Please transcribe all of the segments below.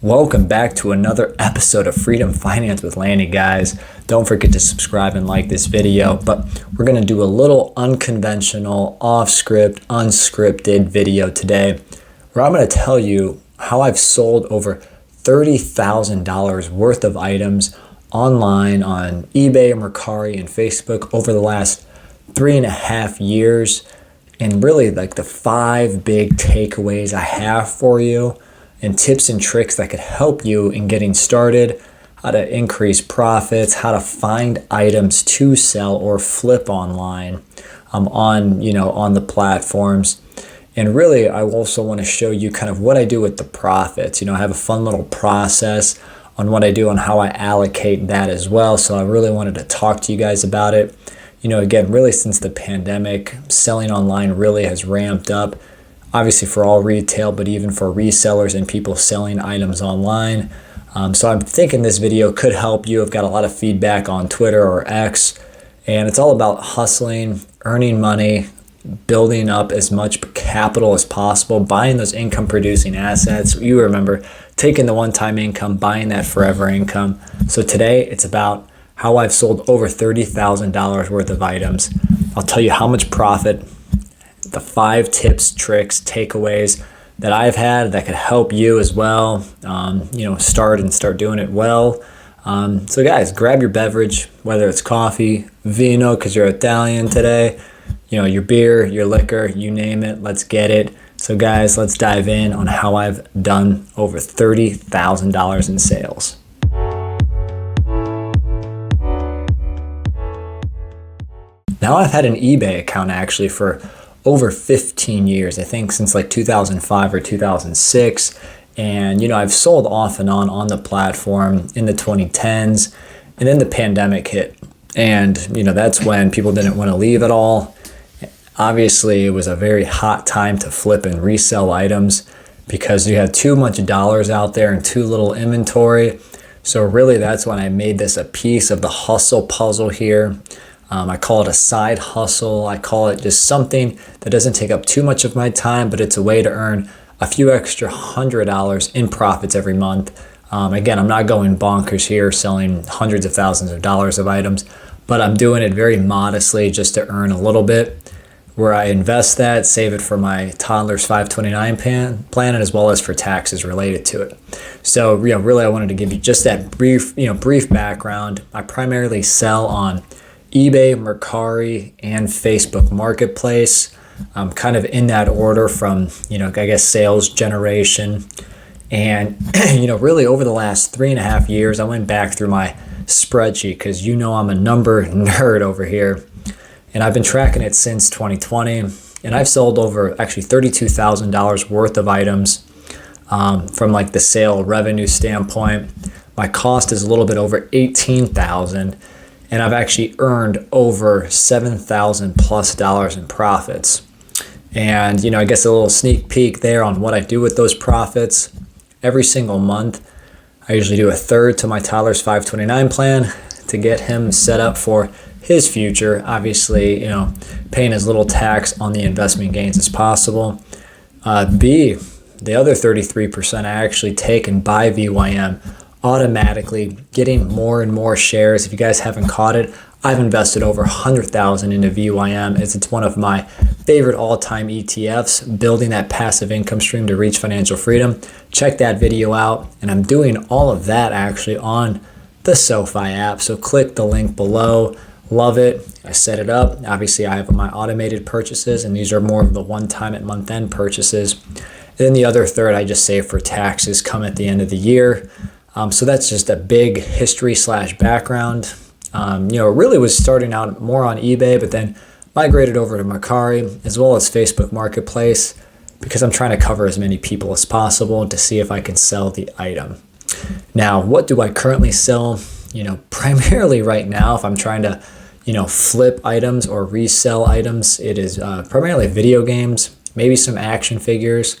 Welcome back to another episode of Freedom Finance with Lanny, guys. Don't forget to subscribe and like this video, but we're going to do a little unconventional, off-script, unscripted video today where I'm going to tell you how I've sold over $30,000 worth of items online on eBay, Mercari, and Facebook over the last 3.5 years, and really like the 5 big takeaways I have for you and tips and tricks that could help you in getting started, how to increase profits, how to find items to sell or flip online on the platforms. And really, I also want to show you kind of what I do with the profits. I have a fun little process on what I do and how I allocate that as well. So I really wanted to talk to you guys about it. Again, really since the pandemic, selling online really has ramped up. Obviously for all retail, but even for resellers and people selling items online. So I'm thinking this video could help you. I've got a lot of feedback on Twitter or X, and it's all about hustling, earning money, building up as much capital as possible, buying those income producing assets. You remember taking the one-time income, buying that forever income. So today it's about how I've sold over $30,000 worth of items. I'll tell you how much profit, the 5 tips, tricks, takeaways that I've had that could help you as well, start doing it well. So guys, grab your beverage, whether it's coffee, vino, because you're Italian today, your beer, your liquor, you name it, let's get it. So guys, let's dive in on how I've done over $30,000 in sales. Now I've had an eBay account actually for over 15 years, I think since like 2005 or 2006. And, I've sold off and on the platform in the 2010s, and then the pandemic hit. And, that's when people didn't want to leave at all. Obviously, it was a very hot time to flip and resell items because you had too much dollars out there and too little inventory. So really, that's when I made this a piece of the hustle puzzle here. I call it a side hustle. I call it just something that doesn't take up too much of my time, but it's a way to earn a few extra $100 in profits every month. Again, I'm not going bonkers here selling hundreds of thousands of dollars of items, but I'm doing it very modestly just to earn a little bit, where I invest that, save it for my toddler's 529 plan, and as well as for taxes related to it. So really I wanted to give you just that brief background. I primarily sell on eBay, Mercari, and Facebook Marketplace, kind of in that order from, sales generation. And, really over the last 3.5 years, I went back through my spreadsheet because I'm a number nerd over here. And I've been tracking it since 2020. And I've sold over actually $32,000 worth of items from like the sale revenue standpoint. My cost is a little bit over $18,000. And I've actually earned over $7,000 plus in profits. And, I guess a little sneak peek there on what I do with those profits. Every single month, I usually do a third to my toddler's 529 plan to get him set up for his future. Obviously, paying as little tax on the investment gains as possible. B, the other 33% I actually take and buy VYM, automatically getting more and more shares. If you guys haven't caught it, I've invested over 100,000 into VYM. It's one of my favorite all-time ETFs, building that passive income stream to reach financial freedom. Check that video out. And I'm doing all of that actually on the SoFi app. So click the link below. Love it. I set it up. Obviously, I have my automated purchases, and these are more of the one-time at month-end purchases. And then the other third I just save for taxes come at the end of the year. So that's just a big history / background. It really was starting out more on eBay, but then migrated over to Mercari as well as Facebook Marketplace because I'm trying to cover as many people as possible to see if I can sell the item. Now, what do I currently sell? Primarily right now, if I'm trying to, flip items or resell items, it is primarily video games, maybe some action figures.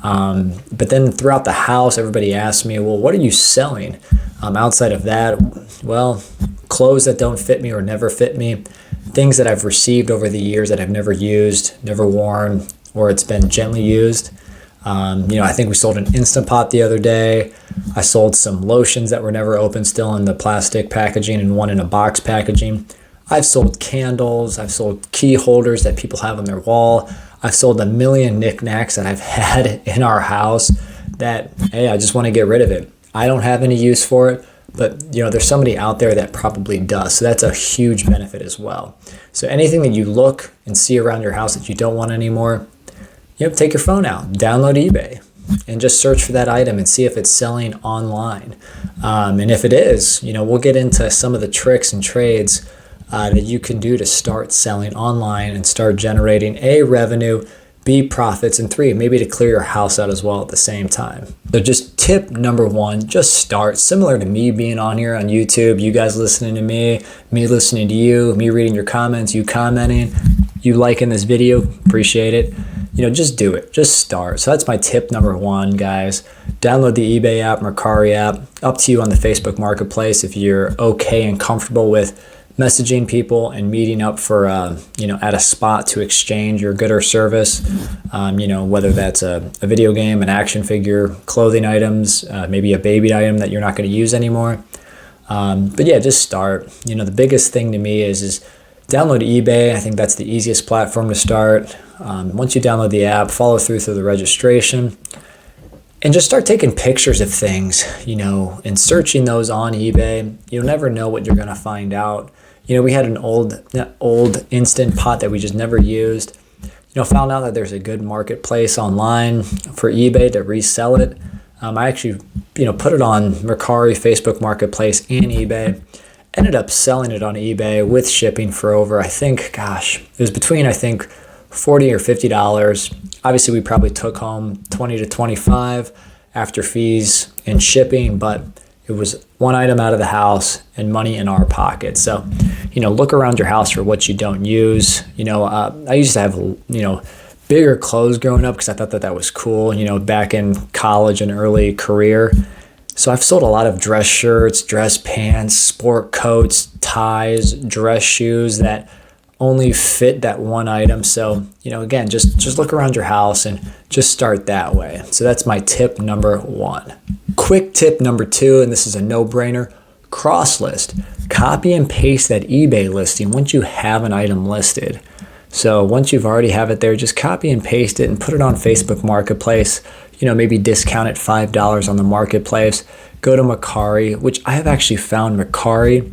But then throughout the house, everybody asks me, well, what are you selling? Outside of that, well, clothes that don't fit me or never fit me, things that I've received over the years that I've never used, never worn, or it's been gently used. I think we sold an Instant Pot the other day. I sold some lotions that were never opened, still in the plastic packaging, and one in a box packaging. I've sold candles. I've sold key holders that people have on their wall. I've sold a million knickknacks that I've had in our house that, hey, I just want to get rid of it. I don't have any use for it, but there's somebody out there that probably does. So that's a huge benefit as well. So anything that you look and see around your house that you don't want anymore, take your phone out, download eBay, and just search for that item and see if it's selling online. And if it is, we'll get into some of the tricks and trades that you can do to start selling online and start generating A, revenue, B, profits, and 3, maybe to clear your house out as well at the same time. So just tip number 1, just start. Similar to me being on here on YouTube, you guys listening to me listening to you, me reading your comments, you commenting, you liking this video, appreciate it. Just do it. Just start. So that's my tip number 1, guys. Download the eBay app, Mercari app. Up to you on the Facebook Marketplace if you're okay and comfortable with messaging people and meeting up for, at a spot to exchange your good or service, whether that's a video game, an action figure, clothing items, maybe a baby item that you're not going to use anymore. But yeah, just start. The biggest thing to me is download eBay. I think that's the easiest platform to start. Once you download the app, follow through the registration, and just start taking pictures of things, and searching those on eBay. You'll never know what you're going to find out. We had an old Instant Pot that we just never used. Found out that there's a good marketplace online for eBay to resell it. I actually, put it on Mercari, Facebook Marketplace, and eBay. Ended up selling it on eBay with shipping for over, it was between, $40 or $50. Obviously, we probably took home $20 to $25 after fees and shipping, but it was one item out of the house and money in our pocket. So, look around your house for what you don't use. I used to have, bigger clothes growing up because I thought that was cool, back in college and early career. So I've sold a lot of dress shirts, dress pants, sport coats, ties, dress shoes that only fit that one item. So, again, just look around your house and just start that way. So that's my tip number 1. Quick tip number 2, and this is a no-brainer, Crosslist. Copy and paste that eBay listing once you have an item listed. So once you've already have it there, just copy and paste it and put it on Facebook Marketplace. Maybe discount it $5 on the marketplace. Go to Mercari, which I have actually found Mercari.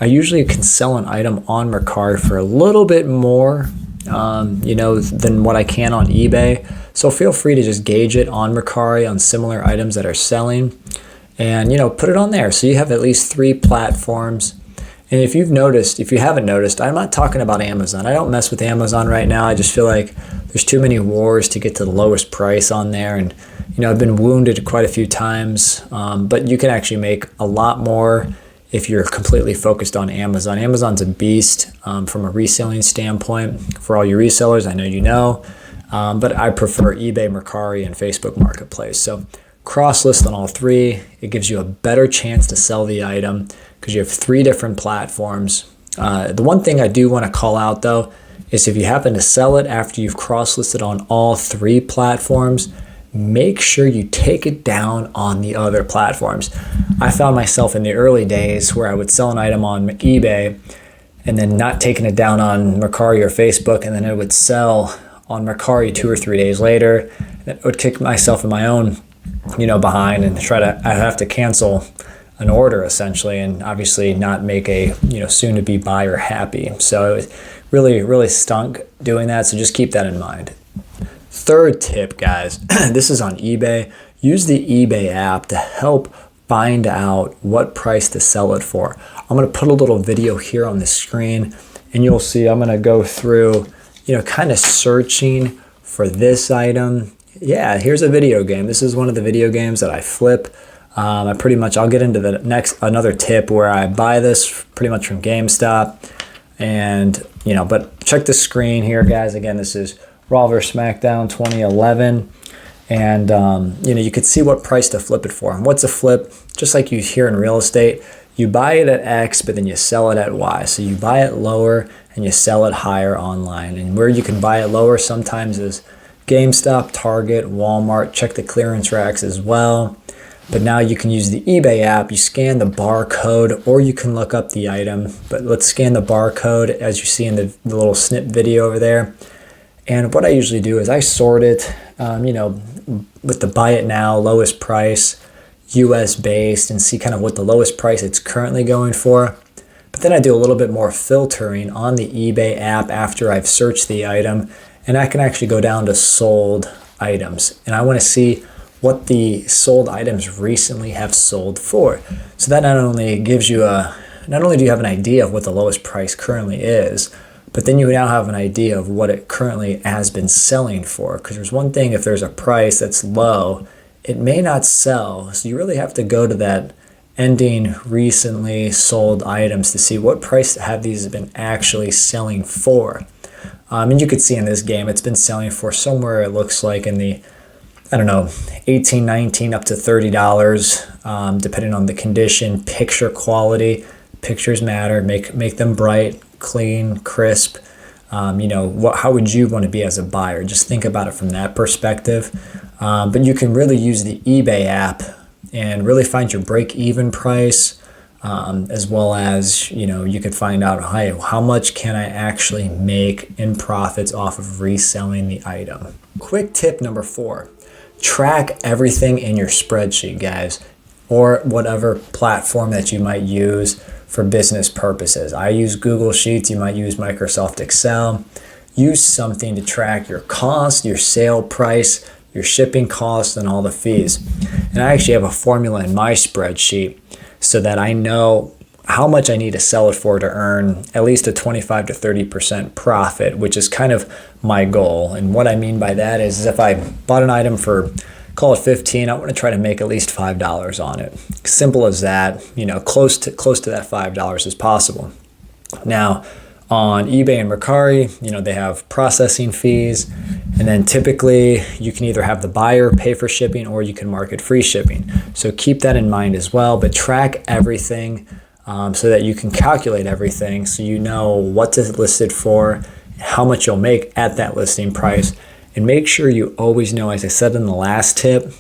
I usually can sell an item on Mercari for a little bit more, than what I can on eBay. So feel free to just gauge it on Mercari on similar items that are selling, and put it on there. So you have at least 3 platforms. And if you haven't noticed, I'm not talking about Amazon. I don't mess with Amazon right now. I just feel like there's too many wars to get to the lowest price on there. And, I've been wounded quite a few times, but you can actually make a lot more if you're completely focused on Amazon. Amazon's a beast from a reselling standpoint. For all you resellers, I know but I prefer eBay, Mercari, and Facebook Marketplace. So Crosslist on all 3. It gives you a better chance to sell the item because you have 3 different platforms. The one thing I do want to call out, though, is if you happen to sell it after you've cross-listed on all 3 platforms, make sure you take it down on the other platforms. I found myself in the early days where I would sell an item on eBay and then not taking it down on Mercari or Facebook, and then it would sell on Mercari 2 or 3 days later. It would kick myself in my own, behind, and I have to cancel an order essentially, and obviously not make a soon-to-be buyer happy. So it really, really stunk doing that. So just keep that in mind. 3rd tip, guys, this is on eBay. Use the eBay app to help find out what price to sell it for. I'm going to put a little video here on the screen, and you'll see I'm going to go through, kind of searching for this item. Yeah, here's a video game. This is one of the video games that I flip. I'll get into another tip where I buy this pretty much from GameStop, and but check the screen here, guys. Again, this is Raw vs. SmackDown 2011, and you could see what price to flip it for. And what's a flip? Just like you hear in real estate, you buy it at X, but then you sell it at Y. So you buy it lower and you sell it higher online. And where you can buy it lower sometimes is GameStop, Target, Walmart, check the clearance racks as well. But now you can use the eBay app. You scan the barcode, or you can look up the item. But let's scan the barcode as you see in the little snip video over there. And what I usually do is I sort it, with the buy it now, lowest price, US based, and see kind of what the lowest price it's currently going for. But then I do a little bit more filtering on the eBay app after I've searched the item, and I can actually go down to sold items. And I want to see what the sold items recently have sold for. So that not only gives you not only do you have an idea of what the lowest price currently is, but then you now have an idea of what it currently has been selling for. Because there's one thing, if there's a price that's low, it may not sell. So you really have to go to that ending recently sold items to see what price have these been actually selling for. And you could see in this game, it's been selling for somewhere, it looks like in the, I don't know, $18, $19 up to $30, depending on the condition, picture quality. Pictures matter. Make them bright, clean, crisp. How would you want to be as a buyer? Just think about it from that perspective. But you can really use the eBay app and really find your break-even price, as well as, you could find out, hey, how much can I actually make in profits off of reselling the item? Quick tip number 4. Track everything in your spreadsheet, guys, or whatever platform that you might use for business purposes. I use Google Sheets. You might use Microsoft Excel. Use something to track your cost, your sale price, your shipping costs, and all the fees. And I actually have a formula in my spreadsheet so that I know how much I need to sell it for to earn at least a 25 to 30% profit, which is kind of my goal. And what I mean by that is if I bought an item for, call it 15, I want to try to make at least $5 on it. Simple as that, close to that $5 as possible. Now, on eBay and Mercari, they have processing fees, and then typically you can either have the buyer pay for shipping or you can market free shipping. So keep that in mind as well, but track everything so that you can calculate everything so you know what to list it for, how much you'll make at that listing price, and make sure you always know, as I said in the last tip,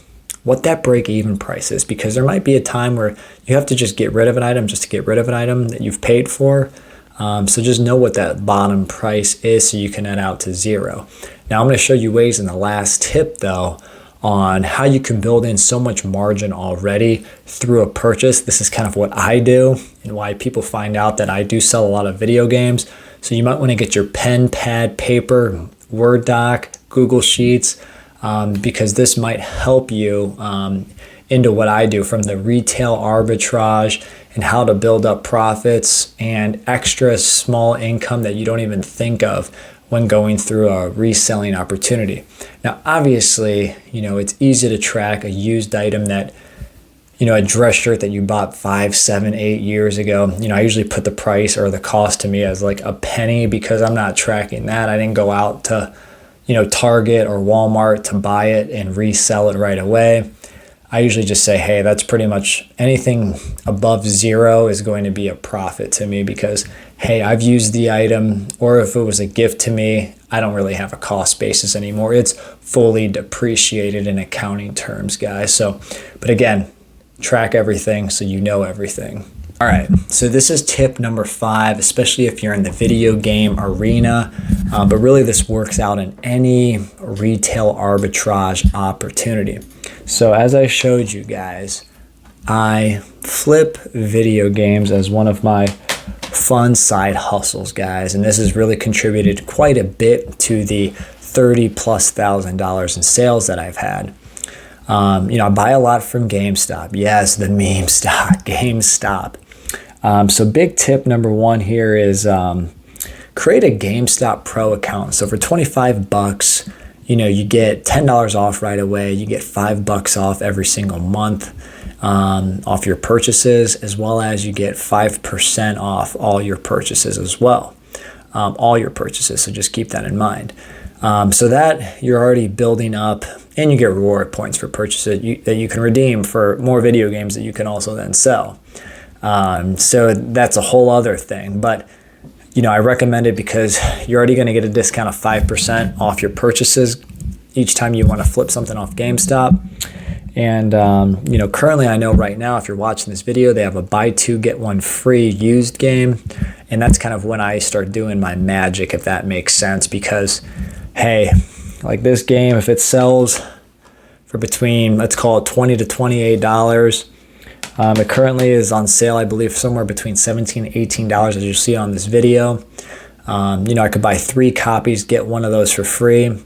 what that break-even price is, because there might be a time where you have to just get rid of an item just to get rid of an item that you've paid for. So just know what that bottom price is so you can net out to zero. Now I'm going to show you ways in the last tip though on how you can build in so much margin already through a purchase. This is kind of what I do and why people find out that I do sell a lot of video games. So you might want to get your pen, pad, paper, Word doc, Google Sheets, because this might help you into what I do from the retail arbitrage and how to build up profits and extra small income that you don't even think of when going through a reselling opportunity. Now, obviously, it's easy to track a used item that, a dress shirt that you bought 5, 7, 8 years ago. I usually put the price or the cost to me as like a penny because I'm not tracking that. I didn't go out to, Target or Walmart to buy it and resell it right away. I usually just say, hey, that's pretty much anything above zero is going to be a profit to me because, hey, I've used the item, or if it was a gift to me, I don't really have a cost basis anymore. It's fully depreciated in accounting terms, guys. So, but again, track everything so you know everything. All right, so this is tip number 5, especially if you're in the video game arena, but really this works out in any retail arbitrage opportunity. So as I showed you guys, I flip video games as one of my fun side hustles, guys, and this has really contributed quite a bit to the $30,000+ in sales that I've had. I buy a lot from GameStop. Yes, the meme stock, GameStop. So big tip number 1 here is create a GameStop Pro account. So for $25, you get $10 off right away. You get $5 off every single month off your purchases, as well as you get 5% off all your purchases as well. All your purchases. So just keep that in mind. So that you're already building up, and you get reward points for purchases that you can redeem for more video games that you can also then sell. So that's a whole other thing, but I recommend it because you're already going to get a discount of 5% off your purchases each time you want to flip something off GameStop. And, you know, currently I know right now, if you're watching this video, they have a buy two, get one free used game. And that's kind of when I start doing my magic, if that makes sense, because, hey, like this game, if it sells for between, let's call it $20 to $28, it currently is on sale, I believe, somewhere between $17 to $18, as you see on this video. You know, I could buy 3 copies, get one of those for free.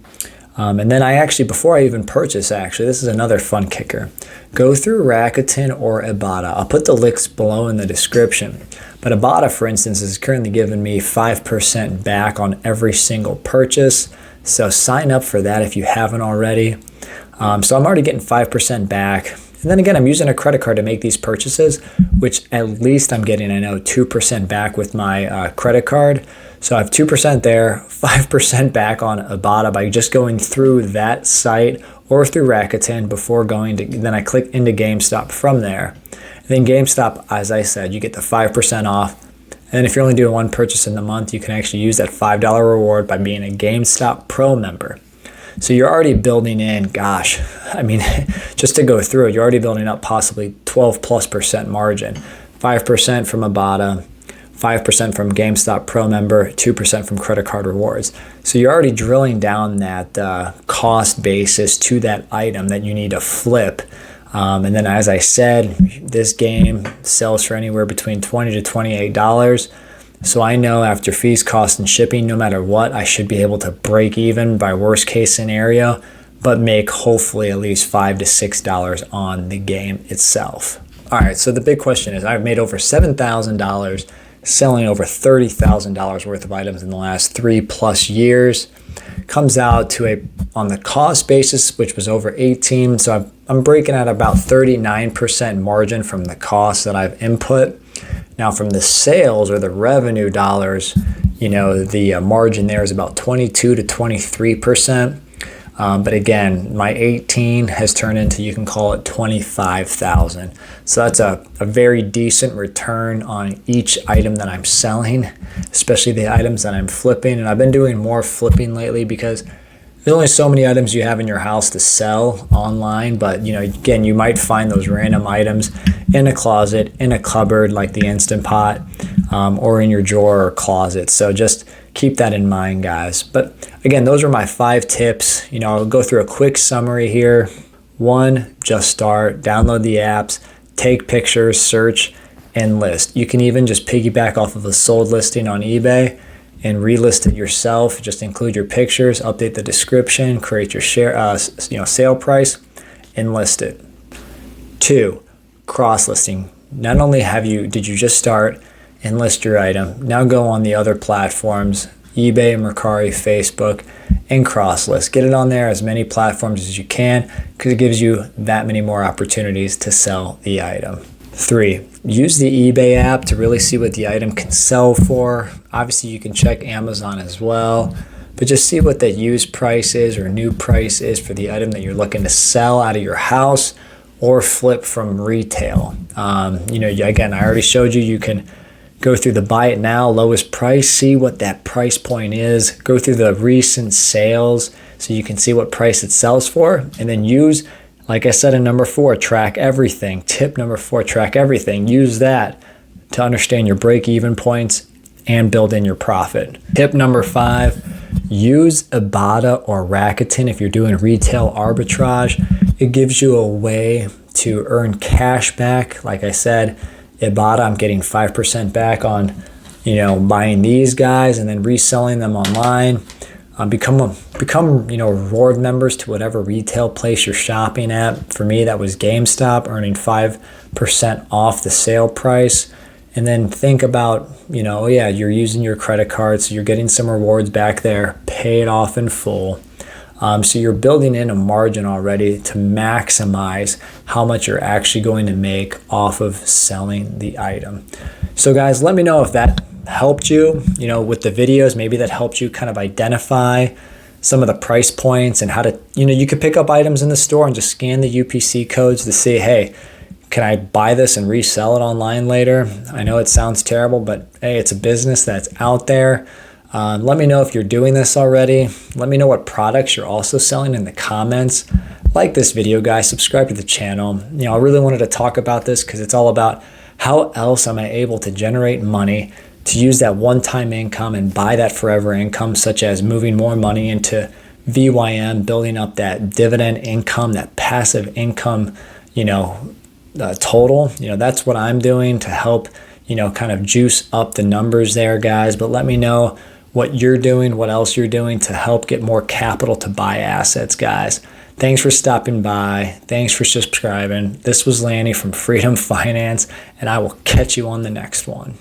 And then I actually, before I even purchase, actually, this is another fun kicker. Go through Rakuten or Ibotta. I'll put the links below in the description. But Ibotta, for instance, is currently giving me 5% back on every single purchase. So sign up for that if you haven't already. So I'm already getting 5% back. And then again, I'm using a credit card to make these purchases, which at least I'm getting, I know, 2% back with my credit card. So I have 2% there, 5% back on Ibotta by just going through that site or through Rakuten before going to, then I click into GameStop from there. And then GameStop, as I said, you get the 5% off. And then if you're only doing one purchase in the month, you can actually use that $5 reward by being a GameStop Pro member. So you're already building in, gosh, I mean, just to go through it, you're already building up possibly 12+% margin. 5% from Ibotta, 5% from GameStop Pro member, 2% from credit card rewards. So you're already drilling down that cost basis to that item that you need to flip. And then, as I said, this game sells for anywhere between $20 to $28. So I know after fees, cost, and shipping, no matter what, I should be able to break even by worst case scenario, but make hopefully at least $5 to $6 on the game itself. All right, so the big question is, I've made over $7,000 selling over $30,000 worth of items in the last 3+ years. Comes out to on the cost basis, which was over 18. So I'm breaking at about 39% margin from the cost that I've input. Now from the sales or the revenue dollars, you know, the margin there is about 22 to 23%. But again, my 18 has turned into, you can call it 25,000. So that's a very decent return on each item that I'm selling, especially the items that I'm flipping. And I've been doing more flipping lately because there's only so many items you have in your house to sell online. But, you know, again, you might find those random items in a closet, in a cupboard like the Instant Pot, or in your drawer or closet. So just keep that in mind, guys. But again, those are my 5 tips. You know, I'll go through a quick summary here. 1, just start, download the apps, take pictures, search, and list. You can even just piggyback off of a sold listing on eBay and relist it yourself. Just include your pictures, update the description, create your sale price, and list it. 2, cross listing. Not only did you just start and list your item, now go on the other platforms, eBay, Mercari, Facebook, and Crosslist. Get it on there as many platforms as you can because it gives you that many more opportunities to sell the item. 3, use the eBay app to really see what the item can sell for. Obviously, you can check Amazon as well, but just see what the used price is or new price is for the item that you're looking to sell out of your house or flip from retail. You know, again, I already showed you can go through the buy it now, lowest price, see what that price point is, go through the recent sales so you can see what price it sells for, and then use, like I said in number 4, track everything. Tip number 4, track everything. Use that to understand your break-even points and build in your profit. Tip number 5, use Ibotta or Rakuten if you're doing retail arbitrage. It gives you a way to earn cash back. Like I said, Ibotta, I'm getting 5% back on, you know, buying these guys and then reselling them online. Become reward members to whatever retail place you're shopping at. For me, that was GameStop, earning 5% off the sale price. And then think about, you know, you're using your credit card, so you're getting some rewards back there. Pay it off in full. So you're building in a margin already to maximize how much you're actually going to make off of selling the item. So guys, let me know if that helped you, you know, with the videos. Maybe that helped you kind of identify some of the price points and how to, you know, you could pick up items in the store and just scan the UPC codes to see, hey, can I buy this and resell it online later? I know it sounds terrible, but hey, it's a business that's out there. Let me know if you're doing this already. Let me know what products you're also selling in the comments. Like this video, guys. Subscribe to the channel. I really wanted to talk about this because it's all about how else am I able to generate money to use that one-time income and buy that forever income, such as moving more money into VYM, building up that dividend income, that passive income, total. That's what I'm doing to help, kind of juice up the numbers there, guys. But let me know what you're doing, what else you're doing to help get more capital to buy assets, guys. Thanks for stopping by. Thanks for subscribing. This was Lanny from Freedom Finance, and I will catch you on the next one.